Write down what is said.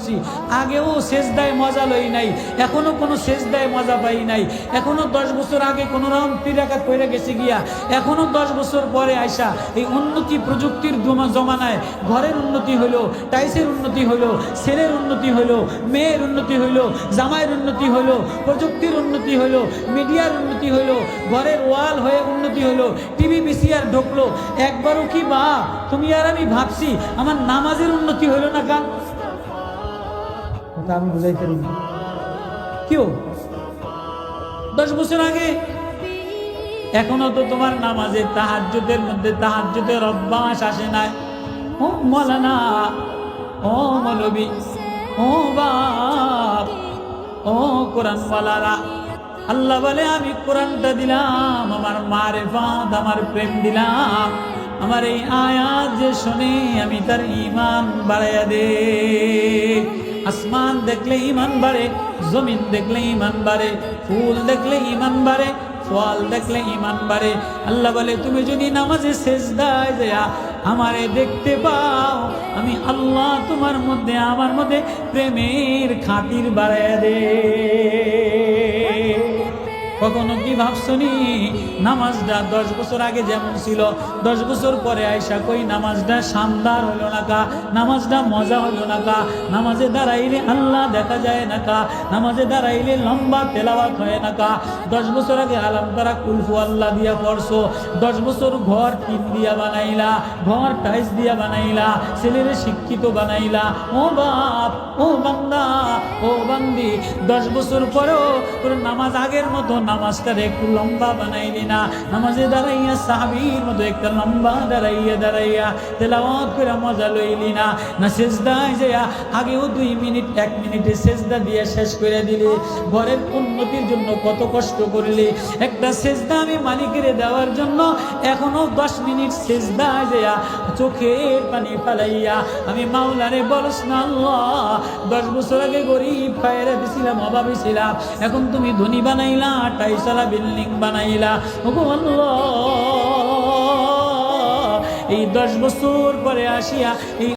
করছি, আগেও সেজদায় মজা লই নাই, এখনো কোনো সেজদায় মজা পাই নাই, এখনো 10 বছর আগে কোনো রকম 3 রাকাত পড়ে গেছে গিয়া, এখনো 10 বছর পরে আইসা এই উন্নতি প্রযুক্তির জমানায় ঘরের উন্নতি হইলো, টাইসের উন্নতি হইলো, ছেলের উন্নতি হইলো, মেয়ের উন্নতি হইলো, জামাইয়ের উন্নতি হইলো, প্রযুক্তির উন্নতি হইলো, মিডিয়ার উন্নতি হইলো, ঘরের ওয়াল হয়ে উন্নতি হইলো, টিভি বিসিআর ঢুকলো। একবারও কি বা তুমি আর আমি ভাবছি আমার নামাজের উন্নতি হইলো না কা? আমি বুঝাই পারি না কেউ 10 বছর আগে। এখনো তো তোমার নামাজে তাহাজ্জুদের মধ্যে তাহাজ্জুদের অভ্যাস আসে নাই। ও মৌলানা, ও মৌলবী, ও বাপ, ও কোরআনওয়ালারা, আল্লাহ বলে আমি কোরআনটা দিলাম, আমার মারেফাত, আমার প্রেম দিলাম, আমার এই আয়াত যে শুনে আমি তার ঈমান বাড়াইয়া দে। আসমান দেখলে ঈমান বাড়ে, জমিন দেখলে ঈমান বাড়ে, ফুল দেখলে ঈমান বাড়ে, ফল দেখলে ঈমান বাড়ে। আল্লাহ বলে তুমি যদি নামাজে সেজদায় যায় আমারে দেখতে পাও, আমি আল্লাহ তোমার মধ্যে আমার মধ্যে প্রেমের খাতির বাড়াইয়া দে। কখনো কি ভাবছনি নামাজটা 10 বছর আগে যেমন ছিল 10 বছর পরে আয়সা কই নামাজটা শানদার হইল না কা, নামাজটা মজা হইল না কা, নামাজে দাঁড়াইলে আল্লাহ দেখা যায় না কা, নামাজে দাঁড়াইলে লম্বা তেলাওয়াত হয় না কা। 10 বছর আগে আলাম তারা কুলফু আল্লাহ দিয়া পড়ছো, 10 বছর ঘর টিন দিয়া বানাইলা, ঘর টাইস দিয়া বানাইলা, ছেলেরে শিক্ষিত বানাইলা। ও বাপ, ও বান্দা, ও বান্দি, 10 বছর পরেও তোর নামাজ আগের মতো নামাজটারে একটু লম্বা বানাইলি না, নামাজে দাঁড়াইয়া সাহাবীর মতো একটা লম্বা দাঁড়াইয়া তেলাওয়াত করে মজা লইলি না, না সেজদায় যাইয়া আগেও 2 মিনিট 1 মিনিটে সেজদা দিয়ে শেষ করে দিলি। ঘরের উন্নতির জন্য কত কষ্ট করলি, একটা সেজদা আমি মালিকের দেওয়ার জন্য এখনো 10 মিনিট সেজদায় যাইয়া চোখের পানি ফালাইয়া আমি মাওলারে বলস না আল্লাহ 10 বছর আগে গরিব খায়রা দিছিলাম, অভাবী ছিলাম, এখন তুমি ধনী বানাইলা, টাইসালা বিল্ডিং বানাইলা। ওগো আল্লাহ, এই 10 বছর পরে আসিয়া এই